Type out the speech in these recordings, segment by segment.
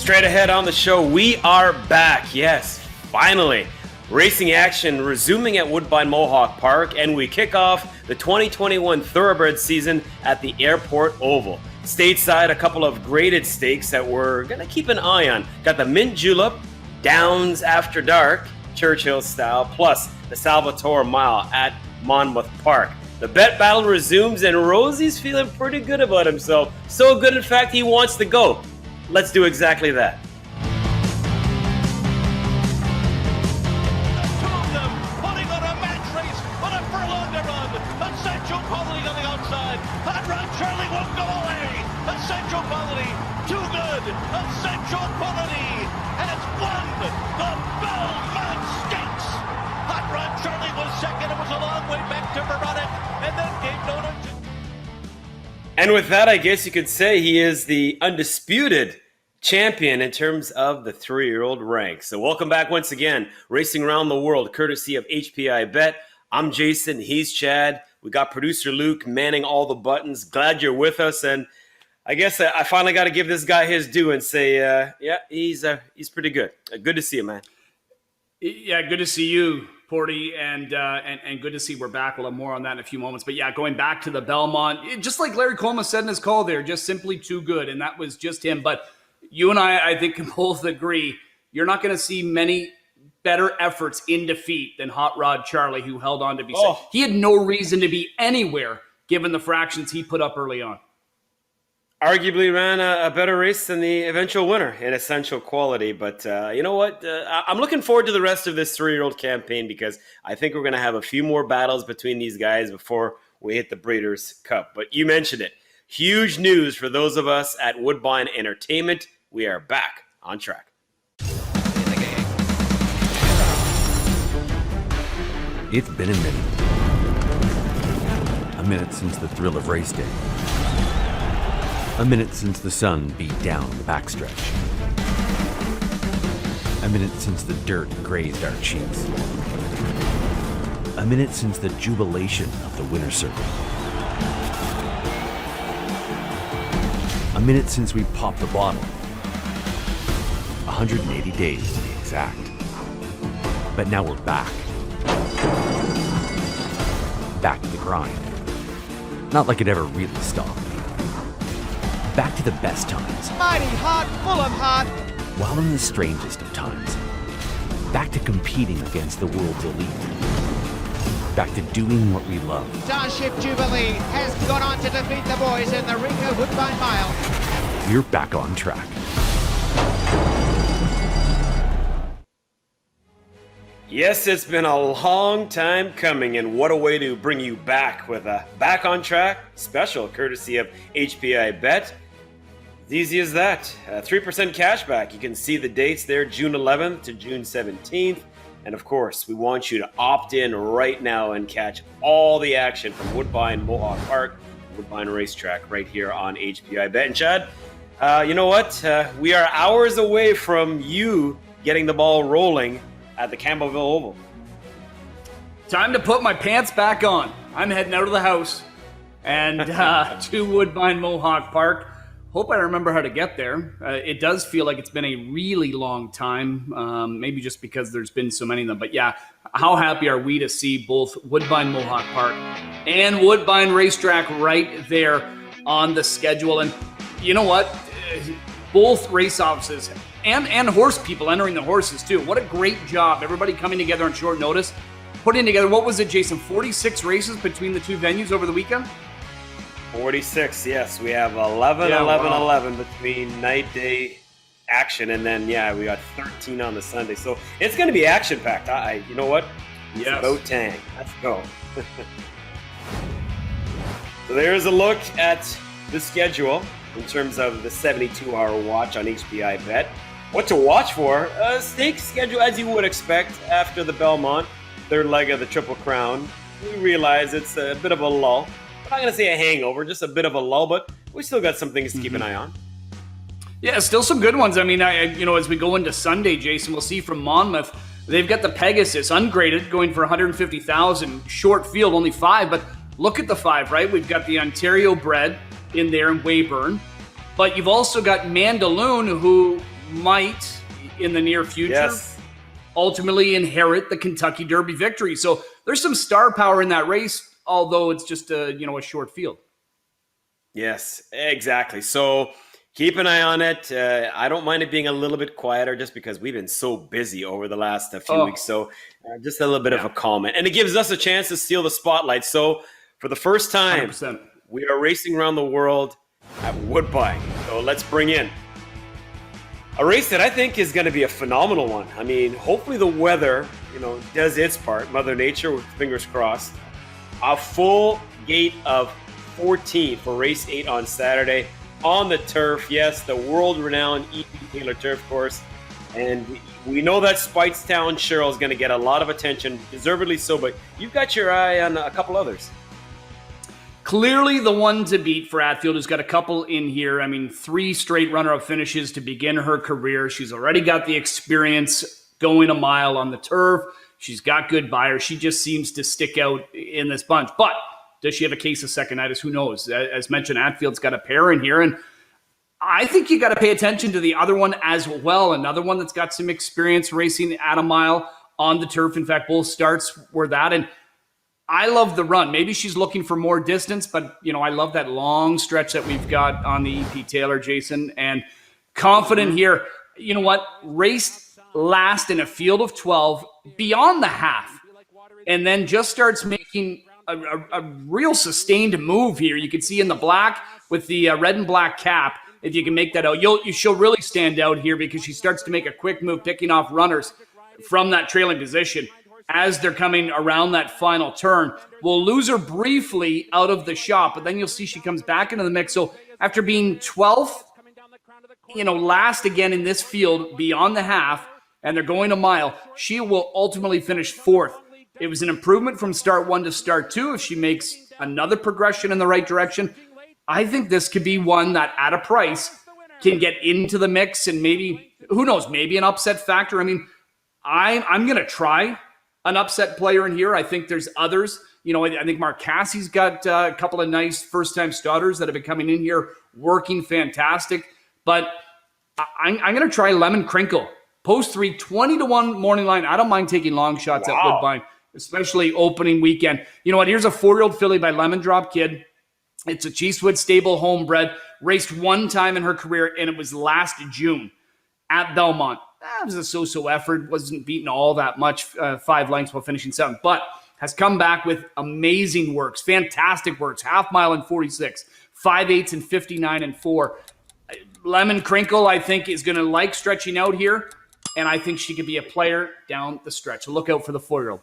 Straight ahead on the show, we are back. Yes, finally. Racing action resuming at Woodbine Mohawk Park, and we kick off the 2021 thoroughbred season at the Airport Oval. Stateside, a couple of graded stakes that we're going to keep an eye on. Got the Mint Julep, Downs After Dark, Churchill style, plus the Salvatore Mile at Monmouth Park. The bet battle resumes, and Rosie's feeling pretty good about himself. So good, in fact, he wants to go. Let's do exactly that. And with that, I guess you could say he is the undisputed champion in terms of the 3-year-old rank. So welcome back once again, Racing Around the World, courtesy of HPI Bet. I'm Jason, he's Chad. We got producer Luke manning all the buttons. Glad you're with us. And I guess I finally got to give this guy his due and say, yeah, he's pretty good. Good to see him, man. Yeah, good to see you, Porty, and good to see we're back. We'll have more on that in a few moments. But yeah, going back to the Belmont, just like Larry Coleman said in his call there, just simply too good, and that was just him. But you and I think, can both agree, you're not going to see many better efforts in defeat than Hot Rod Charlie, who held on to be safe. He had no reason to be anywhere given the fractions he put up early on. Arguably ran a better race than the eventual winner in essential quality. But you know what? I'm looking forward to the rest of this 3-year-old campaign because I think we're going to have a few more battles between these guys before we hit the Breeders' Cup. But you mentioned it. Huge news for those of us at Woodbine Entertainment. We are back on track. It's been a minute. A minute since the thrill of race day. A minute since the sun beat down the backstretch. A minute since the dirt grazed our cheeks. A minute since the jubilation of the winner's circle. A minute since we popped the bottle. 180 days to be exact. But now we're back. Back to the grind. Not like it ever really stopped. Back to the best times. Mighty hot, full of heart. While in the strangest of times. Back to competing against the world's elite. Back to doing what we love. Starship Jubilee has gone on to defeat the boys in the Ringo Woodbine Mile. We're back on track. Yes, it's been a long time coming, and what a way to bring you back with a Back on Track special courtesy of HPI Bet. It's easy as that. 3% cash back. You can see the dates there, June 11th to June 17th. And of course, we want you to opt in right now and catch all the action from Woodbine Mohawk Park, Woodbine Racetrack right here on HPI Bet. And Chad, you know what? We are hours away from you getting the ball rolling at the Campbellville Oval. Time to put my pants back on. I'm heading out of the house and to Woodbine Mohawk Park. Hope I remember how to get there. It does feel like it's been a really long time, maybe just because there's been so many of them. But yeah, how happy are we to see both Woodbine Mohawk Park and Woodbine Racetrack right there on the schedule. And you know what? Both race offices and horse people entering the horses too. What a great job. Everybody coming together on short notice. Putting together, what was it, Jason? 46 races between the two venues over the weekend? 46, yes. We have 11 between night, day action. And then, yeah, we got 13 on the Sunday. So it's going to be action-packed. You know what? It's about time. Let's go. So there's a look at the schedule in terms of the 72-hour watch on HPI Bet. What to watch for? A stake schedule as you would expect after the Belmont, third leg of the Triple Crown. We realize it's a bit of a lull. I'm not going to say a hangover, just a bit of a lull, but we still got some things to keep an eye on. Yeah, still some good ones. I mean, as we go into Sunday, Jason, we'll see from Monmouth, they've got the Pegasus, ungraded, going for $150,000, short field, only 5, but look at the 5, right? We've got the Ontario bred in there in Weyburn, but you've also got Mandaloon, who might, in the near future, ultimately inherit the Kentucky Derby victory. So there's some star power in that race, although it's just a short field. Yes, exactly. So keep an eye on it. I don't mind it being a little bit quieter just because we've been so busy over the last few weeks. So just a little bit of a comment. And it gives us a chance to steal the spotlight. So for the first time, 100%. We are racing around the world at Woodbine. So let's bring in a race that I think is going to be a phenomenal one. I mean, hopefully the weather, does its part. Mother Nature, with fingers crossed. A full gate of 14 for race 8 on Saturday on the turf. Yes, the world-renowned E.P. Taylor turf course. And we know that Speightstown Cheryl is going to get a lot of attention, deservedly so, but you've got your eye on a couple others. Clearly the one to beat for Atfield, who's got a couple in here. I mean, 3 straight runner-up finishes to begin her career. She's already got the experience going a mile on the turf. She's got good buyers. She just seems to stick out in this bunch. But does she have a case of second-itis? Who knows? As mentioned, Atfield's got a pair in here, and I think you got to pay attention to the other one as well. Another one that's got some experience racing at a mile on the turf. In fact, both starts were that, and I love the run. Maybe she's looking for more distance, but, I love that long stretch that we've got on the E.P. Taylor, Jason, and confident here. You know what? Raced last in a field of 12 beyond the half, and then just starts making a real sustained move here. You can see in the black with the red and black cap, if you can make that out, she'll really stand out here because she starts to make a quick move, picking off runners from that trailing position as they're coming around that final turn. We'll lose her briefly out of the shot, but then you'll see she comes back into the mix. So after being 12th, last again in this field beyond the half, and they're going a mile, she will ultimately finish 4th. It was an improvement from start 1 to start 2. If she makes another progression in the right direction, I think this could be one that at a price can get into the mix and maybe, who knows, maybe an upset factor. I mean, I'm going to try an upset player in here. I think there's others. I think Mark Cassie's got a couple of nice first-time starters that have been coming in here working fantastic. But I'm going to try Lemon Crinkle. Post 3, 20-1 morning line. I don't mind taking long shots at Woodbine, especially opening weekend. You know what? Here's a 4-year-old filly by Lemon Drop Kid. It's a Cheesewood stable homebred. Raced one time in her career, and it was last June at Belmont. That was a so-so effort. Wasn't beaten all that much, 5 lengths while finishing 7th, but has come back with amazing works, fantastic works. Half mile in 46, 5/8 and 59 and 4. Lemon Crinkle, I think, is going to like stretching out here, and I think she could be a player down the stretch. So look out for the 4-year-old.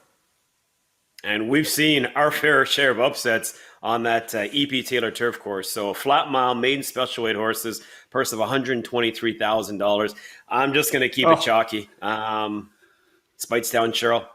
And we've seen our fair share of upsets on that E.P. Taylor turf course. So a flat mile, maiden special weight horses, purse of $123,000. I'm just going to keep it chalky. Speightstown Cheryl.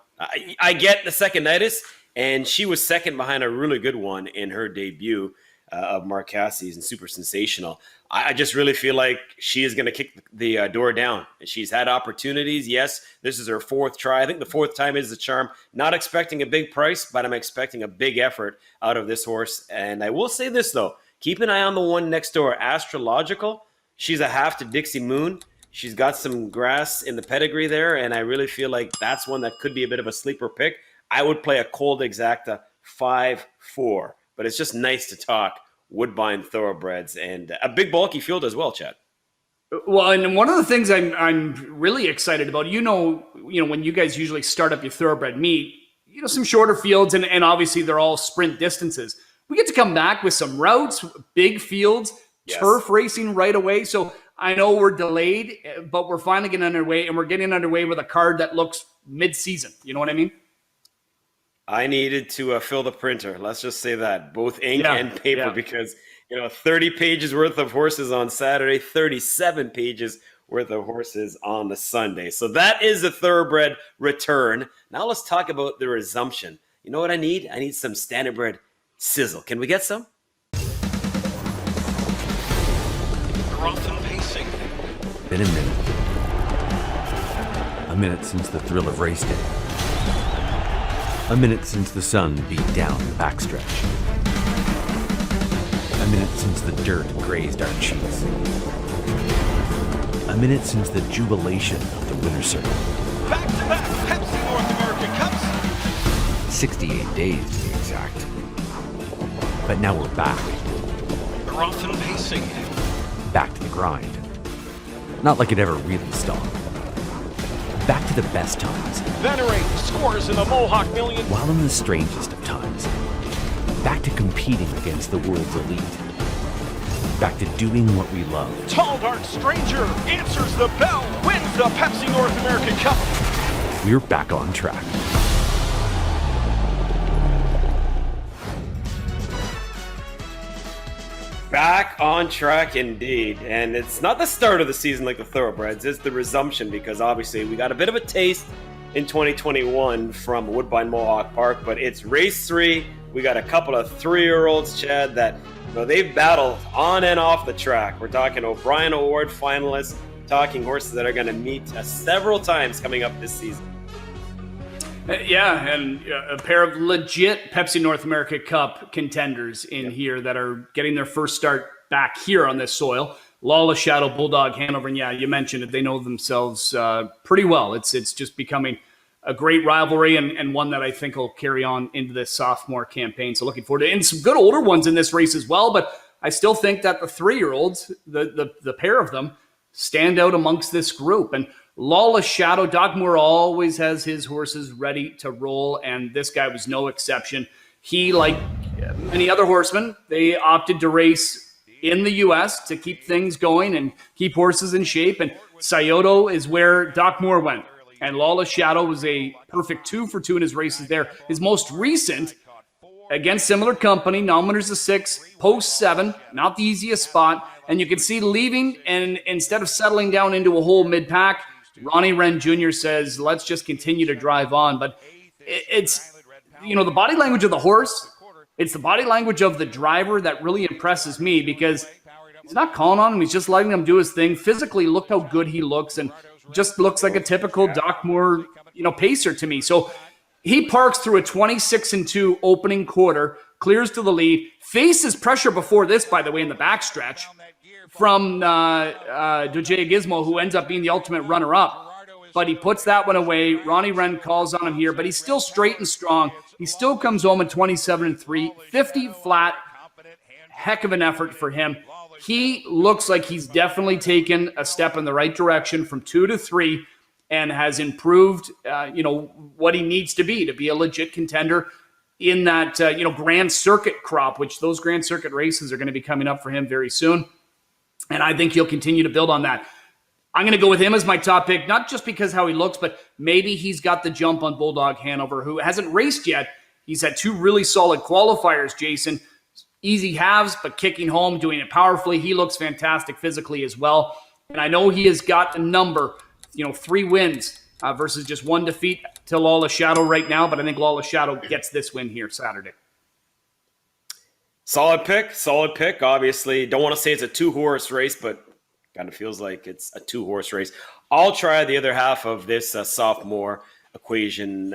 I get the second-itis, and she was second behind a really good one in her debut of Mark Cassie's and Super Sensational. I just really feel like she is going to kick the door down. She's had opportunities. Yes, this is her 4th try. I think the 4th time is the charm. Not expecting a big price, but I'm expecting a big effort out of this horse. And I will say this, though. Keep an eye on the one next door, Astrological. She's a half to Dixie Moon. She's got some grass in the pedigree there, and I really feel like that's one that could be a bit of a sleeper pick. I would play a cold exacta 5-4, but it's just nice to talk Woodbine thoroughbreds and a big bulky field as well, Chad. Well, and one of the things I'm really excited about, when you guys usually start up your thoroughbred meet, some shorter fields, and obviously they're all sprint distances. We get to come back with some routes, big fields, turf racing right away. So I know we're delayed, but we're finally getting underway, and we're getting underway with a card that looks mid-season. You know what I mean? I needed to fill the printer. Let's just say that, both ink and paper, because 30 pages worth of horses on Saturday, 37 pages worth of horses on the Sunday. So that is the thoroughbred return. Now let's talk about the resumption. You know what I need? I need some standardbred sizzle. Can we get some? Growth and pacing. Been a minute. A minute since the thrill of race day. A minute since the sun beat down the backstretch. A minute since the dirt grazed our cheeks. A minute since the jubilation of the winner's circle. Back-to-back Pepsi North American Cups. 68 days to be exact. But now we're back. Roughen pacing. Back to the grind. Not like it ever really stopped. Back to the best times. Venerate scores in the Mohawk Million. While in the strangest of times. Back to competing against the world's elite. Back to doing what we love. Tall Dark Stranger answers the bell, wins the Pepsi North American Cup. We're back on track. Back on track indeed. And it's not the start of the season like the thoroughbreds, it's the resumption, because obviously we got a bit of a taste in 2021 from Woodbine Mohawk Park, but it's race 3. We got a couple of 3-year-olds, Chad, that they've battled on and off the track. We're talking O'Brien Award finalists, talking horses that are going to meet several times coming up this season. Yeah, and a pair of legit Pepsi North America Cup contenders in here that are getting their first start back here on this soil. Lawless Shadow, Bulldog Hanover, and yeah, you mentioned it. They know themselves pretty well. It's just becoming a great rivalry and one that I think will carry on into this sophomore campaign. So looking forward to it. And some good older ones in this race as well, but I still think that the 3-year-olds, the pair of them, stand out amongst this group. And Lawless Shadow, Doc Moore always has his horses ready to roll, and this guy was no exception. He, like many other horsemen, they opted to race in the U.S. to keep things going and keep horses in shape, and Scioto is where Doc Moore went. And Lawless Shadow was a perfect 2 for 2 in his races there. His most recent, against similar company, non-winners of 6, post 7, not the easiest spot. And you can see leaving, and instead of settling down into a whole mid-pack, Ronnie Wren Jr. says, let's just continue to drive on. But it's, the body language of the horse, it's the body language of the driver that really impresses me, because he's not calling on him. He's just letting him do his thing. Physically, look how good he looks, and just looks like a typical Doc Moore, pacer to me. So he parks through a 26-2 opening quarter, clears to the lead, faces pressure before this, by the way, in the backstretch from Doje Gizmo, who ends up being the ultimate runner-up. But he puts that one away. Ronnie Wren calls on him here, but he's still straight and strong. He still comes home at 27-3, 50 flat. Heck of an effort for him. He looks like he's definitely taken a step in the right direction from 2 to 3 and has improved, what he needs to be a legit contender in that, Grand Circuit crop, which those Grand Circuit races are going to be coming up for him very soon. And I think he'll continue to build on that. I'm going to go with him as my top pick, not just because how he looks, but maybe he's got the jump on Bulldog Hanover, who hasn't raced yet. He's had 2 really solid qualifiers, Jason. Easy halves, but kicking home, doing it powerfully. He looks fantastic physically as well. And I know he has got a number, 3 wins versus just 1 defeat to Lawless Shadow right now, but I think Lawless Shadow gets this win here Saturday. Solid pick. Obviously, don't want to say it's a 2-horse race, but kind of feels like it's a 2-horse race. I'll try the other half of this sophomore equation,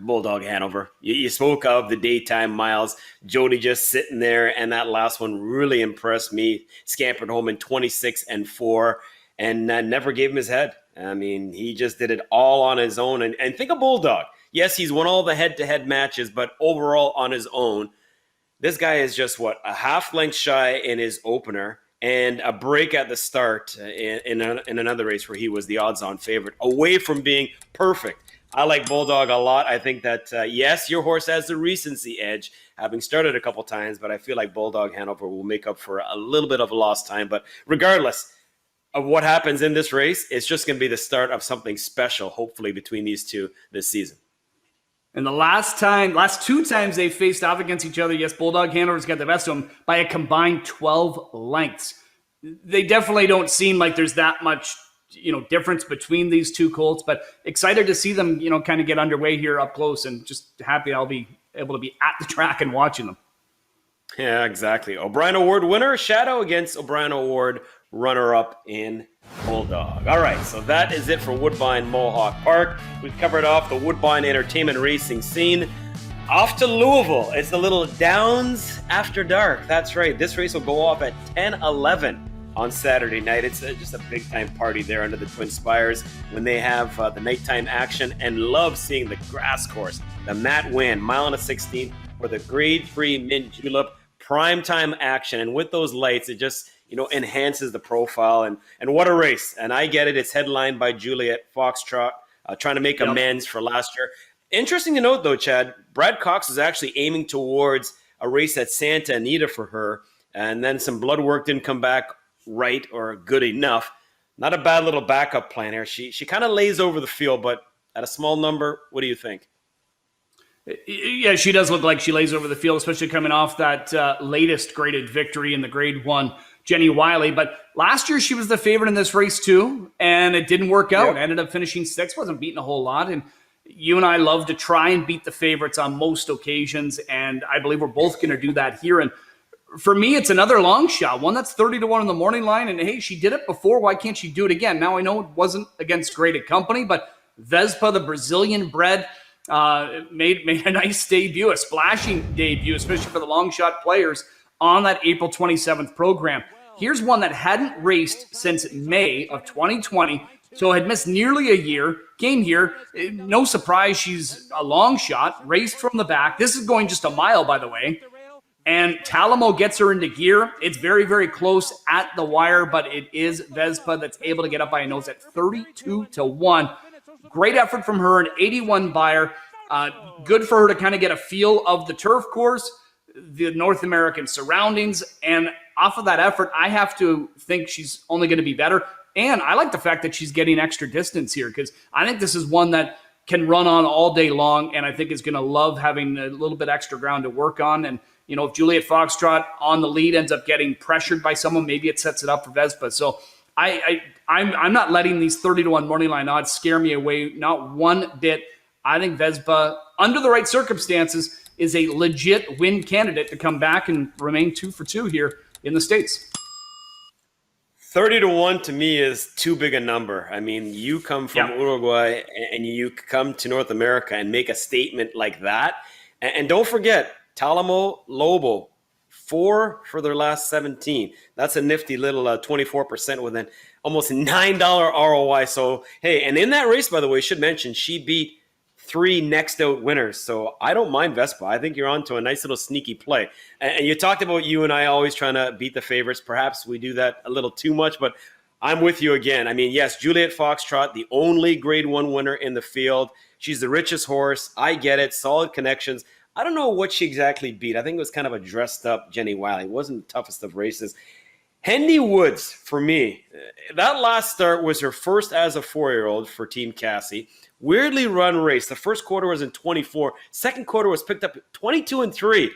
Bulldog Hanover. You spoke of the daytime miles. Jody just sitting there, and that last one really impressed me. Scampered home in 26-4 and never gave him his head. I mean, he just did it all on his own. And think of Bulldog. Yes, he's won all the head-to-head matches, but overall on his own, this guy is just, a half length shy in his opener and a break at the start in another race where he was the odds-on favorite, away from being perfect. I like Bulldog a lot. I think that, yes, your horse has the recency edge, having started a couple times, but I feel like Bulldog Hanover will make up for a little bit of lost time. But regardless of what happens in this race, it's just going to be the start of something special, hopefully, between these two this season. And the last 2 times they faced off against each other, yes, Bulldog Hanover's got the best of them by a combined 12 lengths. They definitely don't seem like there's that much, difference between these 2 colts, but excited to see them, kind of get underway here up close, and just happy I'll be able to be at the track and watching them. Yeah, exactly. O'Brien Award winner, Shadow, against O'Brien Award runner-up in Bulldog. All right, so that is it for Woodbine Mohawk Park. We've covered off the Woodbine entertainment racing scene. Off to Louisville. It's the Little Downs After Dark. That's right. This race will go off at 10:11 on Saturday night. It's just a big time party there under the Twin Spires when they have the nighttime action, and love seeing the grass course, the Matt Winn, 1.16 for the Grade 3 Mint Julep primetime action. And with those lights, it just enhances the profile. And what a race. And I get it. It's headlined by Juliet Foxtrot, trying to make amends for last year. Interesting to note, though, Chad, Brad Cox is actually aiming towards a race at Santa Anita for her. And then some blood work didn't come back right or good enough. Not a bad little backup plan here. She kind of lays over the field, but at a small number, what do you think? Yeah, she does look like she lays over the field, especially coming off that latest graded victory in the Grade 1, Jenny Wiley. But last year she was the favorite in this race too, and it didn't work out. Yep. Ended up finishing 6th, wasn't beating a whole lot. And you and I love to try and beat the favorites on most occasions, and I believe we're both going to do that here. And for me, it's another long shot, one that's 30-1 in the morning line. And hey, she did it before. Why can't she do it again? Now I know it wasn't against graded company, but Vespa, the Brazilian bred, made a nice debut, a splashing debut, especially for the long shot players on that April 27th program. Here's one that hadn't raced since May of 2020, so had missed nearly a year, came here. No surprise, she's a long shot, raced from the back. This is going just a mile, by the way. And Talamo gets her into gear. It's very, very close at the wire, but it is Vespa that's able to get up by a nose at 32-1. Great effort from her, an 81 buyer. Good for her to kind of get a feel of the turf course, the North American surroundings. And off of that effort, I have to think she's only going to be better. And I like the fact that she's getting extra distance here, because I think this is one that can run on all day long, and I think is going to love having a little bit extra ground to work on. And if Juliet Foxtrot on the lead ends up getting pressured by someone, maybe it sets it up for Vespa. So I'm not letting these 30-1 morning line odds scare me away, not one bit. I think Vespa, under the right circumstances, is a legit win candidate to come back and remain 2 for 2 here in the States. 30-1 to me is too big a number. I mean, you come from Uruguay and you come to North America and make a statement like that. And don't forget, Talamo Lobo, 4 for their last 17. That's a nifty little 24% with an almost $9 ROI. So, hey, and in that race, by the way, I should mention, she beat 3 next out winners. So I don't mind Vespa. I think you're on to a nice little sneaky play. And you talked about you and I always trying to beat the favorites. Perhaps we do that a little too much, but I'm with you again. I mean, yes, Juliet Foxtrot, the only Grade 1 winner in the field. She's the richest horse. I get it. Solid connections. I don't know what she exactly beat. I think it was kind of a dressed up Jenny Wiley. It wasn't the toughest of races. Hendy Woods, for me, that last start was her first as a 4-year-old for Team Cassie. Weirdly run race. The first quarter was in 24. Second quarter was picked up 22-3.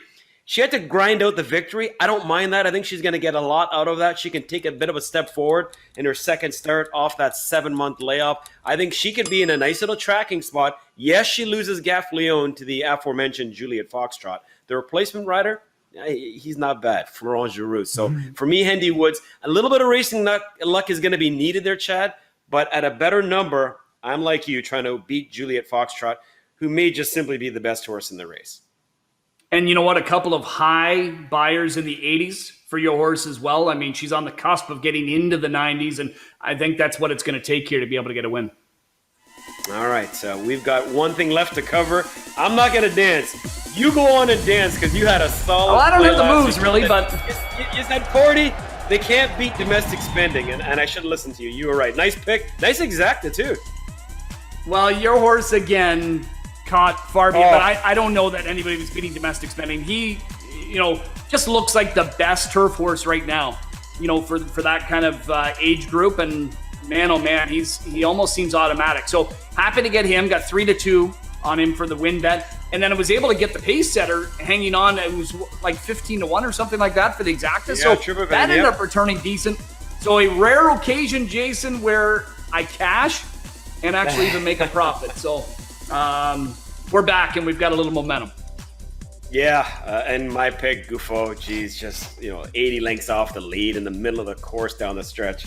She had to grind out the victory. I don't mind that. I think she's going to get a lot out of that. She can take a bit of a step forward in her second start off that 7-month layoff. I think she could be in a nice little tracking spot. Yes, she loses Gaff Leon to the aforementioned Juliet Foxtrot. The replacement rider, he's not bad, Florent Giroux. So for me, Hendy Woods, a little bit of racing luck is going to be needed there, Chad. But at a better number, I'm like you, trying to beat Juliet Foxtrot, who may just simply be the best horse in the race. And you know what? A couple of high buyers in the 80s for your horse as well. I mean, she's on the cusp of getting into the 90s, and I think that's what it's going to take here to be able to get a win. All right, so we've got one thing left to cover. I'm not going to dance. You go on and dance because you had a solid. Well, I don't have the moves, week. really, but You said, Cordy, they can't beat domestic spending, and I should listen to you. You were right. Nice pick. Nice exacta, too. Well, your horse, again, caught Fabian, but I don't know that anybody was beating domestic spending. He, just looks like the best turf horse right now, for that kind of age group. And man, oh man, he almost seems automatic. So happy to get him. Got 3-2 on him for the win bet. And then I was able to get the pace setter hanging on. It was like 15-1 or something like that for the exacta. Yeah, so that ended up returning decent. So a rare occasion, Jason, where I cash and actually even make a profit. So we're back and we've got a little momentum. Yeah, and my pick, Gufo, geez, just 80 lengths off the lead in the middle of the course down the stretch.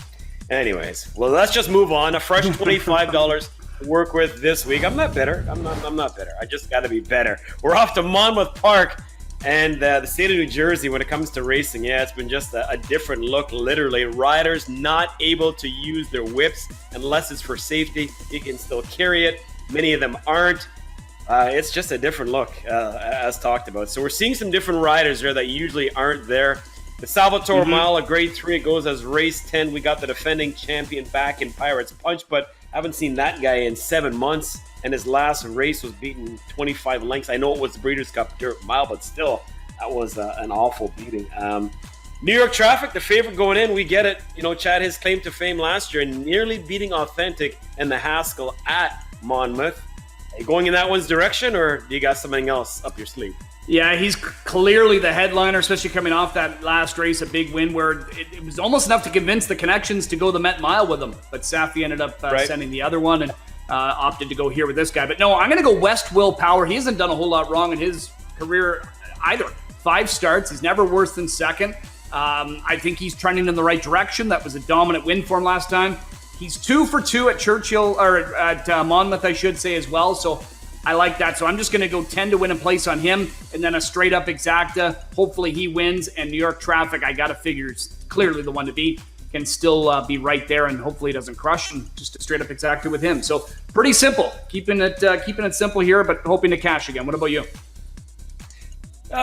Anyways, well, let's just move on. A fresh $25 to work with this week. I'm not bitter. I'm not bitter. I just got to be better. We're off to Monmouth Park. And the state of New Jersey, when it comes to racing, yeah, it's been just a different look, literally. Riders not able to use their whips unless it's for safety. You can still carry it. Many of them aren't. It's just a different look, as talked about. So we're seeing some different riders there that usually aren't there. The Salvatore Mile, a grade 3, it goes as race 10. We got the defending champion back in Pirates Punch, but haven't seen that guy in 7 months. And his last race was beaten 25 lengths. I know it was the Breeders' Cup Dirt Mile, but still, that was an awful beating. New York Traffic, the favorite going in. We get it. You know, Chad, his claim to fame last year, nearly beating Authentic and the Haskell at Monmouth. Are you going in that one's direction, or do you got something else up your sleeve? Yeah, he's clearly the headliner, especially coming off that last race, a big win where it was almost enough to convince the Connections to go the Met Mile with him. But Safi ended up sending the other one and opted to go here with this guy. But no, I'm going to go West Willpower. He hasn't done a whole lot wrong in his career either. 5 starts. He's never worse than second. I think he's trending in the right direction. That was a dominant win for him last time. He's 2 for 2 at Churchill, or at Monmouth, I should say, as well. So I like that. So I'm just going to go 10 to win in place on him, and then a straight up exacta. Hopefully he wins. And New York Traffic, I got to figure, is clearly the one to beat. Can still be right there, and hopefully it doesn't crush, and just a straight up exacta with him. So pretty simple. Keeping it simple here, but hoping to cash again. What about you?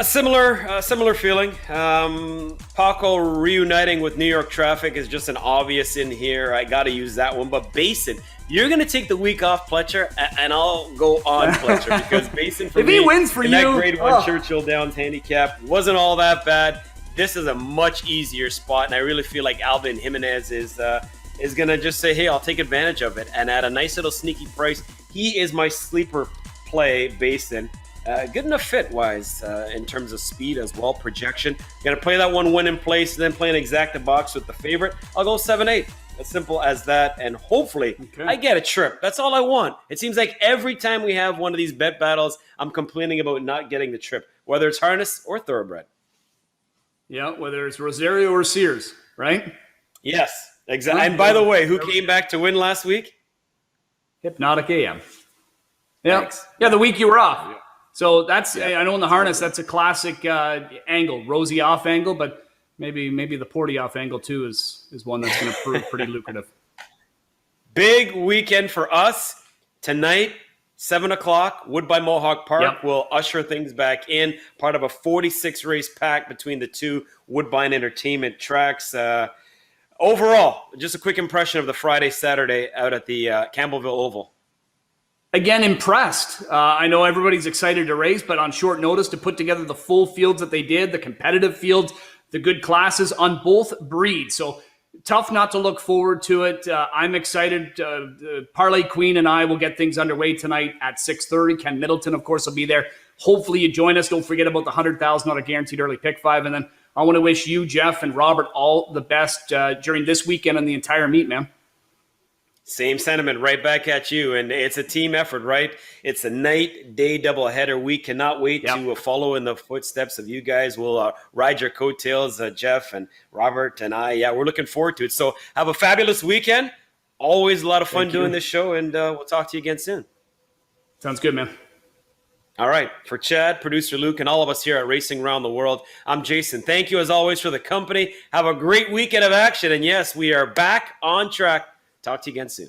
Similar feeling. Paco reuniting with New York Traffic is just an obvious in here. I got to use that one. But Basin, you're going to take the week off, Pletcher, and I'll go on Pletcher because Basin for if me, he wins for in you, that grade 1 Churchill Downs handicap wasn't all that bad. This is a much easier spot, and I really feel like Alvin Jimenez is going to just say, hey, I'll take advantage of it. And at a nice little sneaky price, he is my sleeper play, Basin. Good enough fit-wise in terms of speed as well, projection. Going to play that one win in place, and then play an exacta box with the favorite. I'll go 7-8. As simple as that, and hopefully I get a trip. That's all I want. It seems like every time we have one of these bet battles, I'm complaining about not getting the trip, whether it's harness or thoroughbred. Yeah, whether it's Rosario or Sears, right? Yes, exactly. And by the way, who came back to win last week? Hypnotic AM. Yeah, Thanks. yeah, the week you were off. So that's, I know in the harness, that's a classic angle, rosy off angle, but maybe the porty off angle too is one that's going to prove pretty lucrative. Big weekend for us tonight. 7 o'clock, Woodbine Mohawk Park will usher things back in, part of a 46-race pack between the two Woodbine Entertainment tracks. Overall, just a quick impression of the Friday-Saturday out at the Campbellville Oval. Again, impressed. I know everybody's excited to race, but on short notice to put together the full fields that they did, the competitive fields, the good classes on both breeds. So tough not to look forward to it. I'm excited. Parlay Queen and I will get things underway tonight at 6:30. Ken Middleton, of course, will be there. Hopefully you join us. Don't forget about the $100,000 guaranteed early pick 5. And then I want to wish you, Jeff, and Robert all the best during this weekend and the entire meet, man. Same sentiment right back at you. And it's a team effort, right? It's a night-day doubleheader. We cannot wait to follow in the footsteps of you guys. We'll ride your coattails, Jeff and Robert and I. Yeah, we're looking forward to it. So have a fabulous weekend. Always a lot of fun doing this show, and we'll talk to you again soon. Sounds good, man. All right. For Chad, producer Luke, and all of us here at Racing Around the World, I'm Jason. Thank you, as always, for the company. Have a great weekend of action. And yes, we are back on track. Talk to you again soon.